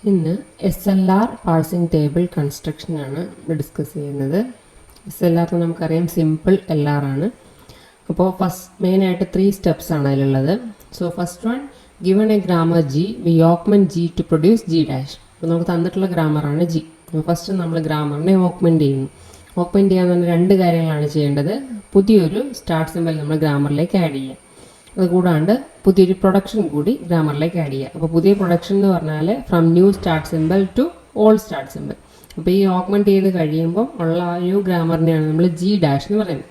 ഇന്ന് SLR parsing table കൺസ്ട്രക്ഷനാണ് discuss ചെയ്യുന്നത്. SLR നമുക്കറിയാം സിമ്പിൾ LR ആണ്. അപ്പോൾ മെയിനായിട്ട് 3 സ്റ്റെപ്സ് ആണ് അതിലുള്ളത്. So first one, given a grammar G, we augment G to produce G dash. അപ്പോൾ നമുക്ക് തന്നിട്ടുള്ള ഗ്രാമറാണ് G. ഫസ്റ്റ് നമ്മൾ ഗ്രാമറിനെ ഓഗ്മെൻറ്റ് ചെയ്യുന്നു. ഓഗ്മെൻറ്റ് ചെയ്യാൻ തന്നെ 2 കാര്യങ്ങളാണ് ചെയ്യേണ്ടത്. പുതിയൊരു സ്റ്റാർട്ട് സിമ്പൽ നമ്മൾ ഗ്രാമറിലേക്ക് ആഡ് ചെയ്യുക. അതുകൂടാണ്ട് പുതിയൊരു പ്രൊഡക്ഷൻ കൂടി ഗ്രാമറിലേക്ക് ആഡ് ചെയ്യുക. അപ്പോൾ പുതിയ പ്രൊഡക്ഷൻ എന്ന് പറഞ്ഞാൽ from new start symbol to old start symbol. അപ്പോൾ ഈ ഓഗ്മെൻറ്റ് ചെയ്ത് കഴിയുമ്പോൾ ഉള്ള ന്യൂ ഗ്രാമറിനെയാണ് നമ്മൾ G ഡാഷ് എന്ന് പറയുന്നത്.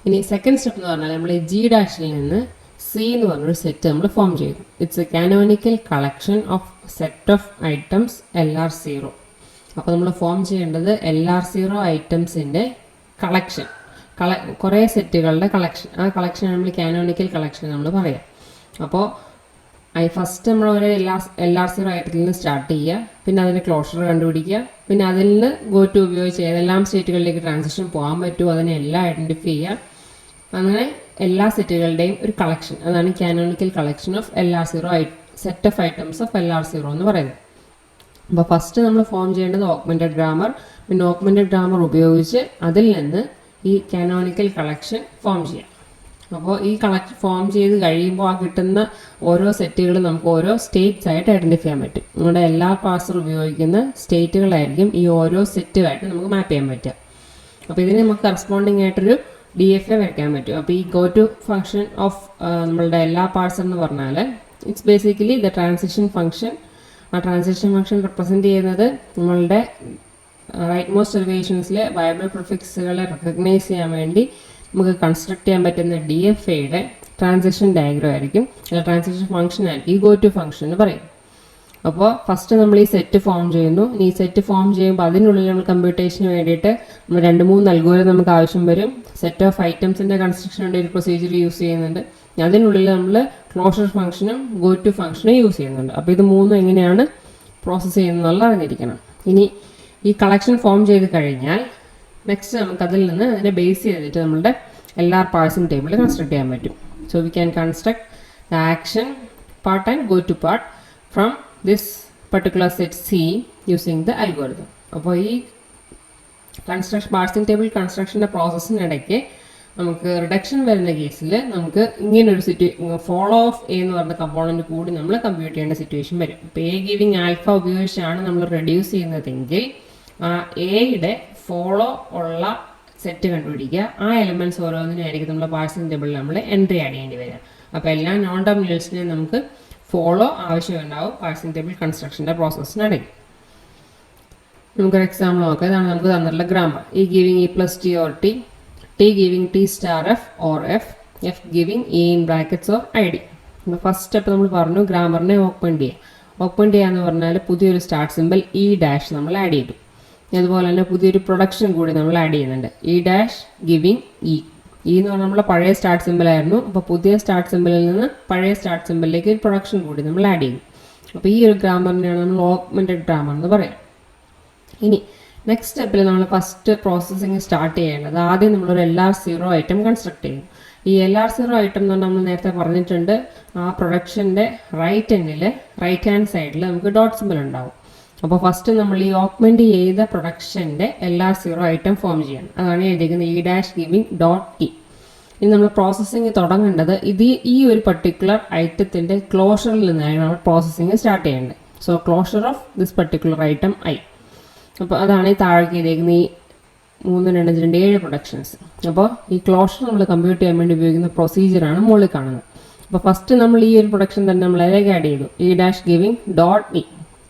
ഇനി സെക്കൻഡ് സ്റ്റെപ്പ് എന്ന് പറഞ്ഞാൽ നമ്മൾ ഈ G ഡാഷിൽ നിന്ന് C എന്ന് പറഞ്ഞൊരു സെറ്റ് നമ്മൾ ഫോം ചെയ്തു. It's A canonical collection of set of items LR0. അപ്പോൾ നമ്മൾ ഫോം ചെയ്യേണ്ടത് LR0 ഐറ്റംസിൻ്റെ കളക്ഷൻ, കുറേ സെറ്റുകളുടെ കളക്ഷൻ. ആ കളക്ഷൻ നമ്മൾ കാനോനിക്കൽ കളക്ഷൻ നമ്മൾ പറയാം. അപ്പോൾ ഫസ്റ്റ് നമ്മൾ ഒരു LR0 ഐറ്റത്തിൽ നിന്ന് സ്റ്റാർട്ട് ചെയ്യുക, പിന്നെ അതിൻ്റെ ക്ലോഷർ കണ്ടുപിടിക്കുക, പിന്നെ അതിൽ നിന്ന് ഗോ ടു ഉപയോഗിച്ച് ഏതെല്ലാം സ്റ്റേറ്റുകളിലേക്ക് ട്രാൻസിഷൻ പോകാൻ പറ്റുമോ അതിനെല്ലാം ഐഡൻറ്റിഫൈ ചെയ്യുക. അങ്ങനെ എല്ലാ സെറ്റുകളുടെയും ഒരു കളക്ഷൻ, അതാണ് canonical collection of LR0 set of items of LR0 എന്ന് പറയുന്നത്. അപ്പോൾ ഫസ്റ്റ് നമ്മൾ ഫോം ചെയ്യേണ്ടത് ഓഗ്മെൻറ്റഡ് ഗ്രാമർ. പിന്നെ ഓഗ്മെൻറ്റഡ് ഗ്രാമർ ഉപയോഗിച്ച് അതിൽ നിന്ന് ഈ കാനോനിക്കൽ കളക്ഷൻ ഫോം ചെയ്യാം. അപ്പോൾ ഈ ഫോം ചെയ്ത് കഴിയുമ്പോൾ ആ കിട്ടുന്ന ഓരോ സെറ്റുകളും നമുക്ക് ഓരോ സ്റ്റേറ്റ്സ് ആയിട്ട് ഐഡൻറ്റിഫൈ ചെയ്യാൻ പറ്റും. നമ്മുടെ എല്ലാ പാഴ്സർ ഉപയോഗിക്കുന്ന സ്റ്റേറ്റുകളായിരിക്കും ഈ ഓരോ സെറ്റുമായിട്ട് നമുക്ക് മാപ്പ് ചെയ്യാൻ പറ്റുക. അപ്പോൾ ഇതിന് നമുക്ക് കറസ്പോണ്ടിങ് ആയിട്ടൊരു DFA വരയ്ക്കാൻ പറ്റും. അപ്പോൾ ഈ ഗോ ടു ഫംഗ്ഷൻ ഓഫ് നമ്മളുടെ എല്ലാ പാഴ്സർ എന്ന് പറഞ്ഞാൽ it's basically the transition function. ആ ട്രാൻസിഷൻ ഫംഗ്ഷൻ റെപ്രസെൻറ്റ് ചെയ്യുന്നത് നമ്മളുടെ റൈറ്റ് മോസ്റ്റ് ഡെറിവേഷൻസിലെ വയബിൾ പ്രിഫിക്സുകളെ റെക്കഗ്നൈസ് ചെയ്യാൻ വേണ്ടി നമുക്ക് കൺസ്ട്രക്ട് ചെയ്യാൻ പറ്റുന്ന DFAയുടെ ട്രാൻസിഷൻ ഡയഗ്രം ആയിരിക്കും, അല്ല ട്രാൻസിഷൻ ഫംഗ്ഷൻ ആയിരിക്കും ഈ ഗോ ടു ഫംഗ്ഷൻ എന്ന് പറയും. അപ്പോൾ ഫസ്റ്റ് നമ്മൾ ഈ സെറ്റ് ഫോം ചെയ്യുന്നു. ഈ സെറ്റ് ഫോം ചെയ്യുമ്പോൾ അതിനുള്ളിൽ നമ്മൾ കമ്പ്യൂട്ടേഷന് വേണ്ടിയിട്ട് നമ്മൾ 2-3 അൽഗോരിതം നമുക്ക് ആവശ്യം വരും. സെറ്റ് ഓഫ് ഐറ്റംസിൻ്റെ കൺസ്ട്രക്ഷനുണ്ട് ഒരു പ്രൊസീജിയർ യൂസ് ചെയ്യുന്നുണ്ട്. അതിനുള്ളിൽ നമ്മൾ ക്ലോഷർ ഫംഗ്ഷനും ഗോ ടു ഫംഗ്ഷനും യൂസ് ചെയ്യുന്നുണ്ട്. അപ്പോൾ ഇത് മൂന്നും എങ്ങനെയാണ് പ്രോസസ്സ് ചെയ്യുന്നതെന്നുള്ള അറിഞ്ഞിരിക്കണം. ഇനി ഈ കളക്ഷൻ ഫോം ചെയ്ത് കഴിഞ്ഞാൽ നെക്സ്റ്റ് നമുക്ക് അതിൽ നിന്ന് അതിനെ ബേസ് ചെയ്തിട്ട് നമ്മുടെ LR പാഴ്സിംഗ് ടേബിൾ കൺസ്ട്രക്ട് ചെയ്യാൻ പറ്റും. So we can construct the action part and go to part from this particular set C using the algorithm. അപ്പോൾ ഈ പാഴ്സിംഗ് ടേബിൾ കൺസ്ട്രക്ഷൻ്റെ പ്രോസസ്സിനിടയ്ക്ക് നമുക്ക് റിഡക്ഷൻ വരുന്ന കേസിൽ നമുക്ക് ഇങ്ങനൊരു ഫോളോ ഓഫ് A എന്ന് പറഞ്ഞ കമ്പോണൻറ്റ് കൂടി നമ്മൾ കമ്പ്യൂട്ട് ചെയ്യേണ്ട സിറ്റുവേഷൻ വരും. ഇപ്പോൾ A ഗിവിങ് ആൽഫ ഉപയോഗിച്ചാണ് നമ്മൾ റെഡ്യൂസ് ചെയ്യുന്നതെങ്കിൽ ആ Aയുടെ ഫോളോ ഉള്ള സെറ്റ് കണ്ടുപിടിക്കുക. ആ എലമെൻറ്റ്സ് ഓരോന്നിനായിരിക്കും നമ്മൾ പാഴ്സിംഗ് ടേബിളിൽ നമ്മൾ എൻട്രി ആഡ് ചെയ്യേണ്ടി വരിക. അപ്പോൾ എല്ലാ നോൺ ടെർമിനൽസിനെയും നമുക്ക് ഫോളോ ആവശ്യമുണ്ടാവും പാഴ്സിംഗ് ടേബിൾ കൺസ്ട്രക്ഷൻ്റെ പ്രോസസ്സിനിടയിൽ. നമുക്കൊരു എക്സാമ്പിൾ നോക്കാം. ഇതാണ് നമുക്ക് തന്നിട്ടുള്ള grammar. E giving E plus T or T, T giving T star F or F, F giving E in brackets or ID. അപ്പോൾ ഫസ്റ്റ് സ്റ്റെപ്പ് നമ്മൾ പറഞ്ഞു ഗ്രാമറിനെ ഓപ്പൺ ചെയ്യുക. ഓപ്പൺ ചെയ്യുക എന്ന് പറഞ്ഞാൽ പുതിയൊരു സ്റ്റാർട്ട് സിമ്പൽ E ഡാഷ് നമ്മൾ ആഡ് ചെയ്തു. അതുപോലെ തന്നെ പുതിയൊരു പ്രൊഡക്ഷൻ കൂടി നമ്മൾ ആഡ് ചെയ്യുന്നുണ്ട്. E dash giving E. E എന്ന് പറഞ്ഞാൽ നമ്മളെ പഴയ സ്റ്റാർട്ട് സിമ്പിളായിരുന്നു. അപ്പോൾ പുതിയ സ്റ്റാർട്ട് സിമ്പിളിൽ നിന്ന് പഴയ സ്റ്റാർട്ട് സിമ്പിളിലേക്ക് ഒരു പ്രൊഡക്ഷൻ കൂടി നമ്മൾ ആഡ് ചെയ്യും. അപ്പോൾ ഈ ഒരു ഗ്രാമറിനെയാണ് നമ്മൾ ഓഗ്മെൻറ്റഡ് ഗ്രാമർ എന്ന് പറയാം. ഇനി നെക്സ്റ്റ് സ്റ്റെപ്പിൽ നമ്മൾ ഫസ്റ്റ് പ്രോസസ്സിങ് സ്റ്റാർട്ട് ചെയ്യേണ്ടത് ആദ്യം നമ്മളൊരു LR0 ഐറ്റം കൺസ്ട്രക്ട് ചെയ്യും. ഈ LR0 ഐറ്റം എന്ന് പറഞ്ഞാൽ നമ്മൾ നേരത്തെ പറഞ്ഞിട്ടുണ്ട്, ആ പ്രൊഡക്ഷൻ്റെ റൈറ്റ് ഹാൻഡ് സൈഡിൽ നമുക്ക് ഡോട്ട് സിമ്പിൾ ഉണ്ടാവും. അപ്പോൾ ഫസ്റ്റ് നമ്മൾ ഈ ഓഗ്മെൻറ്റ് ചെയ്ത പ്രൊഡക്ഷൻ്റെ LR0 ഐറ്റം ഫോം ചെയ്യണം. അതാണ് എഴുതിയിരിക്കുന്നത് E dash giving dot E. ഇനി നമ്മൾ പ്രോസസ്സിങ് തുടങ്ങേണ്ടത് ഈ ഒരു പർട്ടിക്കുലർ ഐറ്റത്തിൻ്റെ ക്ലോഷറിൽ നിന്നാണ് നമ്മൾ പ്രോസസ്സിങ് സ്റ്റാർട്ട് ചെയ്യേണ്ടത്. So closure of this particular item I. അപ്പോൾ അതാണ് ഈ താഴേക്ക് ചെയ്തേക്കുന്ന ഈ 3, 2, 2, 7 പ്രൊഡക്ഷൻസ്. അപ്പോൾ ഈ ക്ലോഷർ നമ്മൾ കമ്പ്യൂട്ട് ചെയ്യാൻ വേണ്ടി ഉപയോഗിക്കുന്ന പ്രൊസീജിയറാണ് മുകളിൽ കാണുന്നത്. അപ്പോൾ ഫസ്റ്റ് നമ്മൾ ഈ ഒരു പ്രൊഡക്ഷൻ തന്നെ നമ്മൾ അതിലേക്ക് ആഡ് ചെയ്തു E dash giving dot E.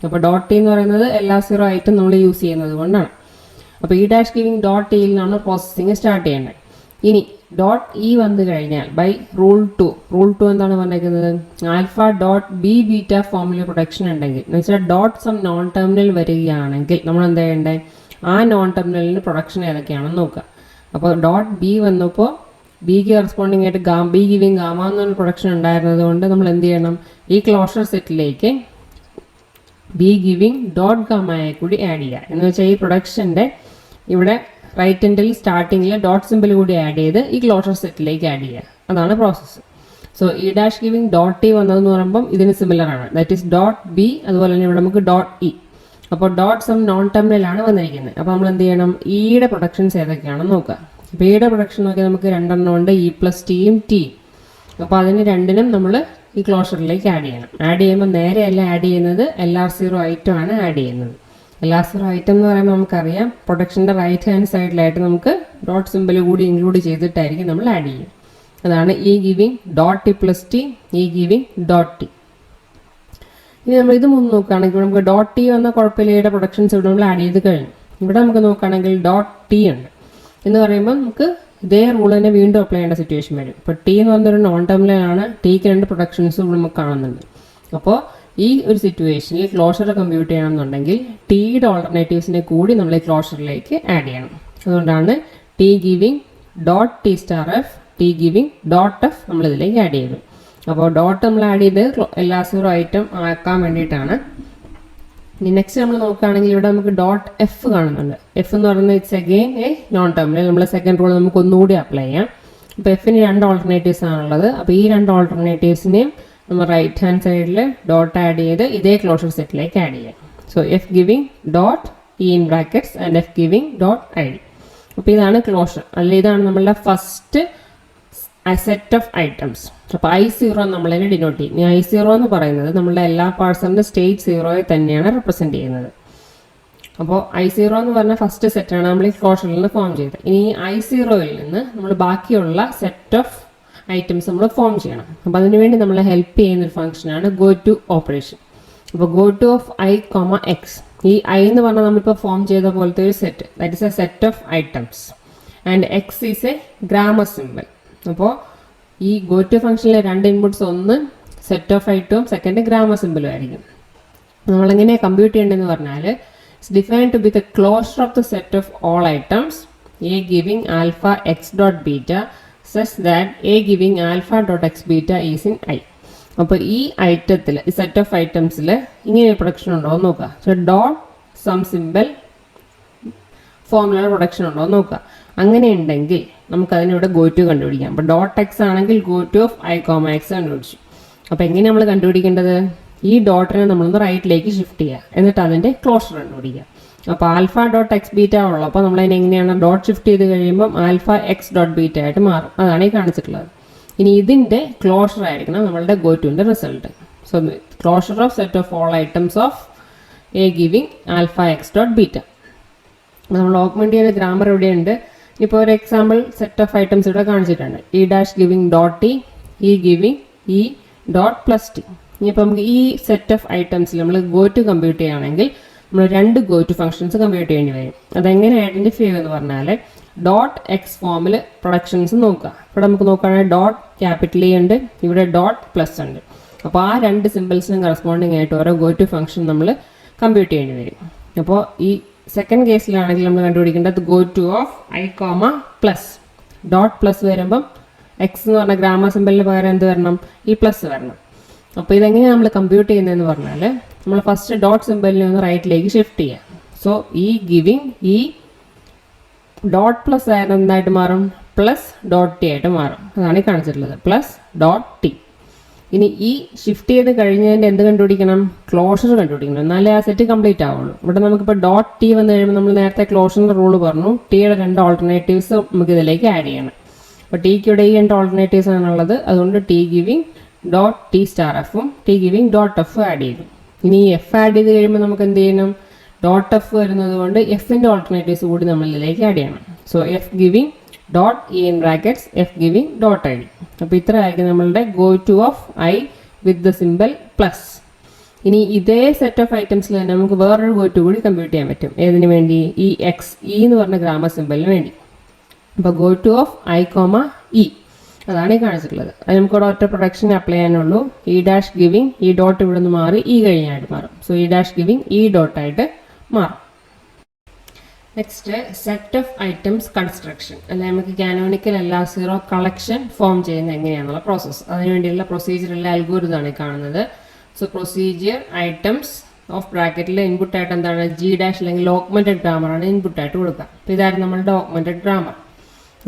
അപ്പോൾ ഡോട്ട് E എന്ന് പറയുന്നത് LR0 ഐറ്റം നമ്മൾ യൂസ് ചെയ്യുന്നത് കൊണ്ടാണ്. അപ്പോൾ E dash giving dot E യിലാണ് പ്രോസസ്സിങ് സ്റ്റാർട്ട് ചെയ്യേണ്ടത്. ഇനി ഡോട്ട് E വന്നു കഴിഞ്ഞാൽ ബൈ റൂൾ 2 എന്താണ് പറഞ്ഞിരിക്കുന്നത്, ആൽഫ ഡോട്ട് B ബീറ്റ ഫോമിലെ പ്രൊഡക്ഷൻ ഉണ്ടെങ്കിൽ എന്ന് വെച്ചാൽ ഡോട്ട് സം നോൺ ടെർമിനൽ വരികയാണെങ്കിൽ നമ്മൾ എന്താ ചെയ്യേണ്ടത്, ആ നോൺ ടെർമിനലിന് പ്രൊഡക്ഷൻ ഏതൊക്കെയാണെന്ന് നോക്കുക. അപ്പോൾ ഡോട്ട് B വന്നപ്പോൾ ബിക്ക് കറസ്പോണ്ടിങ് ആയിട്ട് B ഗിവിങ് ഗാമ എന്നൊരു പ്രൊഡക്ഷൻ ഉണ്ടായിരുന്നത് കൊണ്ട് നമ്മൾ എന്ത് ചെയ്യണം, ഈ ക്ലോഷർ സെറ്റിലേക്ക് B ഗിവിങ് ഡോട്ട് ഗാമയെ കൂടി ആഡ് ചെയ്യുക. എന്ന് വെച്ചാൽ ഈ പ്രൊഡക്ഷൻ്റെ ഇവിടെ റൈറ്റ് എൻഡിൽ സ്റ്റാർട്ടിങ്ങിൽ ഡോട്ട് സിമ്പിൾ കൂടി ആഡ് ചെയ്ത് ഈ ക്ലോഷർ സെറ്റിലേക്ക് ആഡ് ചെയ്യുക. അതാണ് process. So E dash giving dot T വന്നതെന്ന് പറയുമ്പം ഇതിന് സിമിലർ ആണ്. ദാറ്റ് ഈസ് ഡോട്ട് ബി, അതുപോലെ തന്നെ ഇവിടെ നമുക്ക് ഡോട്ട് ഇ. അപ്പോൾ ഡോട്ട് സം നോൺ ടെർമിനലാണ് വന്നിരിക്കുന്നത്. അപ്പോൾ നമ്മൾ എന്ത് ചെയ്യണം, ഇയുടെ പ്രൊഡക്ഷൻസ് ഏതൊക്കെയാണെന്ന് നോക്കുക. അപ്പോൾ ഇയുടെ പ്രൊഡക്ഷൻ നോക്കിയാൽ നമുക്ക് രണ്ടെണ്ണം ഉണ്ട്, ഇ പ്ലസ് ടിയും ടിയും. അപ്പോൾ അതിന് രണ്ടിനും നമ്മൾ ഈ ക്ലോഷറിലേക്ക് ആഡ് ചെയ്യണം. ആഡ് ചെയ്യുമ്പോൾ നേരെയല്ല ആഡ് ചെയ്യുന്നത്, LR0 ഐറ്റം ആണ് ആഡ് ചെയ്യുന്നത്. LR0 ഐറ്റം എന്ന് പറയുമ്പോൾ നമുക്കറിയാം പ്രൊഡക്ഷൻ്റെ റൈറ്റ് ഹാൻഡ് സൈഡിലായിട്ട് നമുക്ക് ഡോട്ട് സിമ്പിൾ കൂടി ഇൻക്ലൂഡ് ചെയ്തിട്ടായിരിക്കും നമ്മൾ ആഡ് ചെയ്യും. അതാണ് E giving dot T plus T, E giving dot T. ഇനി നമ്മൾ ഇത് മുന്ന് നോക്കുകയാണെങ്കിൽ നമുക്ക് ഡോട്ട് ടി വന്ന കുഴപ്പമില്ലയുടെ പ്രൊഡക്ഷൻസ് ഇവിടെ നമ്മൾ ആഡ് ചെയ്ത് കഴിഞ്ഞു. ഇവിടെ നമുക്ക് നോക്കുകയാണെങ്കിൽ ഡോട്ട് ടി ഉണ്ട് എന്ന് പറയുമ്പോൾ നമുക്ക് ഇതേ റൂൾ തന്നെ വീണ്ടും അപ്ലൈ ചെയ്യേണ്ട സിറ്റുവേഷൻ വരും. ഇപ്പോൾ ടി എന്ന് പറഞ്ഞൊരു നോൺ ടെർമിനലാണ്, ടിക്ക് രണ്ട് പ്രൊഡക്ഷൻസും നമുക്ക് കാണുന്നുണ്ട്. അപ്പോൾ ഈ ഒരു സിറ്റുവേഷനിൽ ക്ലോഷർ കമ്പ്യൂട്ട് ചെയ്യണമെന്നുണ്ടെങ്കിൽ ടിയുടെ ഓൾട്ടർനേറ്റീവ്സിനെ കൂടി നമ്മൾ ഈ ക്ലോഷറിലേക്ക് ആഡ് ചെയ്യണം. അതുകൊണ്ടാണ് T giving dot T star F, T giving dot F നമ്മളിതിലേക്ക് ആഡ് ചെയ്തു. അപ്പോൾ ഡോട്ട് നമ്മൾ ആഡ് ചെയ്ത് LR0 ഐറ്റം ആക്കാൻ വേണ്ടിയിട്ടാണ്. ഇനി നെക്സ്റ്റ് നമ്മൾ നോക്കുകയാണെങ്കിൽ ഇവിടെ നമുക്ക് ഡോട്ട് എഫ് കാണുന്നുണ്ട്. എഫ് എന്ന് പറയുന്നത് it's again A non terminal. നമ്മൾ സെക്കൻഡ് റൂൾ നമുക്ക് ഒന്നുകൂടി അപ്ലൈ ചെയ്യാം. അപ്പോൾ എഫിന് രണ്ട് ഓൾട്ടർനേറ്റീവ്സ് ആണുള്ളത്. അപ്പോൾ ഈ രണ്ട് ഓൾട്ടർനേറ്റീവ്സിനെയും നമ്മൾ റൈറ്റ് ഹാൻഡ് സൈഡിൽ ഡോട്ട് ആഡ് ചെയ്ത് ഇതേ ക്ലോഷർ സെറ്റിലേക്ക് ആഡ് ചെയ്യാം. So F giving dot E in brackets and F giving dot I D. അപ്പോൾ ഇതാണ് ക്ലോഷർ, അല്ലെങ്കിൽ ഇതാണ് നമ്മളുടെ ഫസ്റ്റ് സെറ്റ് ഓഫ് ഐറ്റംസ്. അപ്പോൾ I0 നമ്മളതിനെ ഡിനോട്ട് ചെയ്യും. ഈ I0 എന്ന് പറയുന്നത് നമ്മളുടെ എല്ലാ പാർട്സറിൻ്റെ സ്റ്റേറ്റ് 0 തന്നെയാണ് റെപ്രസെൻറ്റ് ചെയ്യുന്നത്. അപ്പോൾ I0 എന്ന് പറഞ്ഞ ഫസ്റ്റ് സെറ്റാണ് നമ്മൾ ഈ ക്ലോഷറിൽ നിന്ന് ഫോം ചെയ്തത്. ഇനി ഈ I0യിൽ നിന്ന് നമ്മൾ ബാക്കിയുള്ള സെറ്റ് ഓഫ് ഐറ്റംസ് നമ്മൾ ഫോം ചെയ്യണം. അപ്പോൾ അതിനുവേണ്ടി നമ്മളെ ഹെൽപ്പ് ചെയ്യുന്നൊരു ഫംഗ്ഷനാണ് ഗോ ടു ഓപ്പറേഷൻ. അപ്പോൾ go to of I, X. ഈ I എന്ന് പറഞ്ഞാൽ നമ്മളിപ്പോൾ ഫോം ചെയ്ത പോലത്തെ ഒരു set, that is a set of items, and X is a grammar symbol. അപ്പോൾ ഈ ഗോ ടു ഫംഗ്ഷനിലെ രണ്ട് ഇൻപുട്ട്സ്, ഒന്ന് സെറ്റ് ഓഫ് ഐറ്റവും സെക്കൻഡ് ഗ്രാമർ സിമ്പിളും ആയിരിക്കും. നമ്മളെങ്ങനെ കമ്പ്യൂട്ട് ചെയ്യേണ്ടതെന്ന് പറഞ്ഞാൽ it's defined to be the closure of the set of all items A giving alpha X dot beta such that A giving alpha dot X beta is in I. അപ്പോൾ ഈ ഐറ്റത്തിൽ, ഈ set of ഐറ്റംസിൽ ഇങ്ങനെ ഒരു production ഉണ്ടോ എന്ന് നോക്കുക. So dot sum simple ഫോർമുലയുടെ production ഉണ്ടോ എന്ന് നോക്കുക. അങ്ങനെ ഉണ്ടെങ്കിൽ നമുക്കതിനിവിടെ ഗോ ടു കണ്ടുപിടിക്കാം. അപ്പോൾ ഡോട്ട് എക്സ് ആണെങ്കിൽ go to of I, X കണ്ടുപിടിച്ചു. അപ്പോൾ എങ്ങനെ നമ്മൾ കണ്ടുപിടിക്കേണ്ടത്, ഈ ഡോട്ടിനെ നമ്മളൊന്ന് റൈറ്റിലേക്ക് ഷിഫ്റ്റ് ചെയ്യുക, എന്നിട്ട് അതിൻ്റെ ക്ലോഷർ കണ്ടുപിടിക്കുക. അപ്പോൾ ആൽഫ ഡോട്ട് എക്സ് ബീറ്റ ഉള്ളൂ. അപ്പോൾ നമ്മളതിനെ എങ്ങനെയാണ് ഡോട്ട് ഷിഫ്റ്റ് ചെയ്ത് കഴിയുമ്പം ആൽഫ എക്സ് ഡോട്ട് ബീറ്റ ആയിട്ട് മാറും. അതാണ് ഈ കാണിച്ചിട്ടുള്ളത്. ഇനി ഇതിൻ്റെ ക്ലോഷർ ആയിരിക്കണം നമ്മളുടെ ഗോ ടുവിൻ്റെ result. So closure of set of all items of A giving alpha X dot beta. നമ്മൾ ഓഗ്മെൻറ്റ് ചെയ്ത ഗ്രാമർ ഇവിടെയുണ്ട്. ഇപ്പോൾ ഒരു എക്സാമ്പിൾ സെറ്റ് ഓഫ് ഐറ്റംസ് ഇവിടെ കാണിച്ചിട്ടുണ്ട്. E dash giving dot T, E giving E dot plus T. ഇനിയിപ്പോൾ നമുക്ക് ഈ സെറ്റ് ഓഫ് ഐറ്റംസിൽ നമ്മൾ ഗോ ടു കമ്പ്യൂട്ട് ചെയ്യുകയാണെങ്കിൽ നമ്മൾ രണ്ട് ഗോ ടു ഫംഗ്ഷൻസ് കമ്പ്യൂട്ട് ചെയ്യേണ്ടി വരും. അതെങ്ങനെ ഐഡൻറ്റിഫൈ ചെയ്യുമെന്ന് പറഞ്ഞാൽ ഡോട്ട് എക്സ് ഫോമിൽ പ്രൊഡക്ഷൻസ് നോക്കുക. ഇവിടെ നമുക്ക് നോക്കുകയാണെങ്കിൽ ഡോട്ട് ക്യാപിറ്റൽ ഇ ഉണ്ട്, ഇവിടെ ഡോട്ട് പ്ലസ് ഉണ്ട്. അപ്പോൾ ആ രണ്ട് സിമ്പിൾസിനും കറസ്പോണ്ടിങ് ആയിട്ട് ഓരോ ഗോ ടു ഫംഗ്ഷൻ നമ്മൾ കമ്പ്യൂട്ട് ചെയ്യേണ്ടി വരും. അപ്പോൾ ഈ സെക്കൻഡ് കേസിലാണെങ്കിൽ നമ്മൾ കണ്ടുപിടിക്കേണ്ടത് go to of I, plus. Dot plus വരുമ്പം എക്സ് എന്ന് പറഞ്ഞ ഗ്രാമർ സിമ്പിളിന് പകരം എന്ത് വരണം, ഈ പ്ലസ് വരണം. അപ്പോൾ ഇതെങ്ങനെയാണ് നമ്മൾ കമ്പ്യൂട്ട് ചെയ്യുന്നതെന്ന് പറഞ്ഞാൽ നമ്മൾ ഫസ്റ്റ് ഡോട്ട് സിമ്പിളിനെ ഒന്ന് റൈറ്റിലേക്ക് ഷിഫ്റ്റ് ചെയ്യാം. സോ ഈ ഗിവിംഗ് ഈ ഡോട്ട് പ്ലസ് ആയിട്ട് എന്തായിട്ട് മാറും, പ്ലസ് ഡോട്ട് ടി ആയിട്ട് മാറും. അതാണ് ഈ കാണിച്ചിട്ടുള്ളത്, പ്ലസ് ഡോട്ട് ടി. ഇനി ഈ ഷിഫ്റ്റ് ചെയ്ത് കഴിഞ്ഞതിൻ്റെ എന്ത് കണ്ടുപിടിക്കണം, ക്ലോഷർ കണ്ടുപിടിക്കണം. എന്നാലേ ആ സെറ്റ് കംപ്ലീറ്റ് ആവുള്ളൂ. ഇവിടെ നമുക്കിപ്പോൾ ഡോട്ട് ടി വന്നു കഴിയുമ്പോൾ നമ്മൾ നേരത്തെ ക്ലോഷറിൻ്റെ റൂൾ പറഞ്ഞു, ടിയുടെ രണ്ട് ഓൾട്ടർനേറ്റീവ്സ് നമുക്ക് ഇതിലേക്ക് ആഡ് ചെയ്യണം. അപ്പോൾ ടിക്ക് ഇവിടെ ഈ രണ്ട് ഓൾട്ടർനേറ്റീവ്സ് ആണുള്ളത്. അതുകൊണ്ട് T giving dot T star എഫും T giving dot F add ചെയ്തു. ഇനി ഈ എഫ് ആഡ് ചെയ്ത് കഴിയുമ്പോൾ നമുക്ക് എന്ത് ചെയ്യണം, ഡോട്ട് എഫ് വരുന്നത് കൊണ്ട് എഫിൻ്റെ ഓൾട്ടർനേറ്റീവ്സ് കൂടി നമ്മൾ ഇതിലേക്ക് ആഡ് ചെയ്യണം. So F giving dot E in brackets F giving dot I D. അപ്പോൾ ഇത്ര ആയിരിക്കും നമ്മളുടെ go to of I with the simple plus. ഇനി ഇതേ സെറ്റ് ഓഫ് ഐറ്റംസിൽ തന്നെ നമുക്ക് വേറൊരു ഗോ ടു കൂടി കമ്പ്യൂട്ട് ചെയ്യാൻ പറ്റും. ഏതിനു വേണ്ടി, ഈ എക്സ് ഇ എന്ന് പറഞ്ഞ ഗ്രാമർ സിമ്പിളിന് വേണ്ടി. അപ്പോൾ go to of I, E അതാണ് ഈ കാണിച്ചിട്ടുള്ളത്. അത് നമുക്കിവിടെ ഒറ്റ പ്രൊഡക്ഷൻ അപ്ലൈ ചെയ്യാനുള്ളൂ. E dash giving E dot ഇവിടെ നിന്ന് മാറി ഈ കഴിഞ്ഞായിട്ട് മാറും. സോ ഇ ഡാഷ് ഗിവിംഗ് ഈ ഡോട്ടായിട്ട് മാറും. Next set of items construction, അല്ലെങ്കിൽ നമുക്ക് കാനോണിക്കൽ LR0 കളക്ഷൻ ഫോം ചെയ്യുന്നത് എങ്ങനെയാണെന്നുള്ള പ്രോസസ്സ്. അതിനുവേണ്ടിയുള്ള പ്രൊസീജിയറിലെ അൽഗോരിതമാണ് ഈ കാണുന്നത്. സോ പ്രൊസീജിയർ ഐറ്റംസ് ഓഫ് ബ്രാക്കറ്റിൽ ഇൻപുട്ടായിട്ട് എന്താണ്, ജി ഡാഷ് അല്ലെങ്കിൽ ഓഗ്മെൻറ്റഡ് ഗ്രാമറാണ് ഇൻപുട്ടായിട്ട് കൊടുക്കുക. അപ്പോൾ ഇതായിരുന്നു നമ്മളുടെ ഓഗ്മെൻറ്റഡ് ഗ്രാമർ.